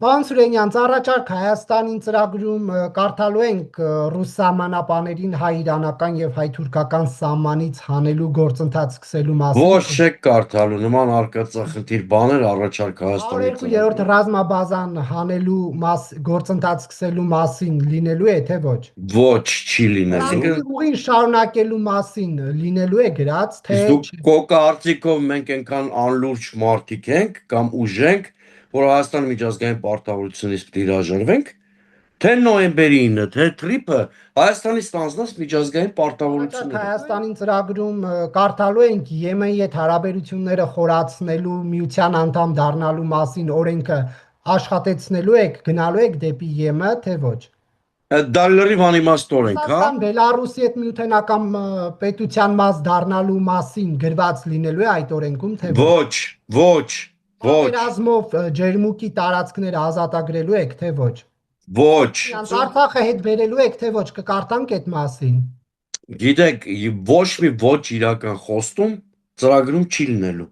Պարոն Սուրենյան, առաջարկ Հայաստանին ծրագրում կարդալու ենք ռուս սահմանապաներին հայ-իրանական եւ հայ-թուրքական սահմանից հանելու գործընթաց սկսելու մասին։ Ոչ չեք կարդալու, նման արկածախնդիր բաներ առաջարկ Հայաստանի 102-րդ ռազմաբազան հանելու գործընթաց սկսելու մասին լինելու է, թե ոչ։ Ոչ, չի լինելու։ Ուղին շարունակելու մասին լինելու է գրած, թե Դուք կոկարծիքով մենք այնքան անլուրջ մարդիկ ենք կամ ուժ ենք, որ Հայաստանի միջազգային պարտավորությունից պետք է հրաժարվենք, թե նոյեմբերի 9-ը, թե թրիփը Հայաստանի ստանձնած միջազգային պարտավորություններ։ Հայաստանին ծրագրում կարդալու ենք Եմենի հետ հարաբերությունները խորացնելու միության անդամ դառնալու մասին օրենքը աշխատեցնելու եք, գնալու եք դեպի ԵՄ, թե ոչ։ Դա լրիվ անիմաստորենք, հա։ Ռուսաստան Բելարուսի հետ միութենական պետության մաս դառնալու մասին գրված լինելու է այդ օրենքում, թե ոչ, ոչ, ոչ։ Պատերազմով ջերմուկի տարածքները ազատագրելու եք, թե ոչ։ Ոչ։ Արցախը հետ բերելու եք, թե ոչ, կկարդանք այդ մասին։ Գիտեք, ոչ մի ոչ իրական խոստում ծրագրում չի լինելու։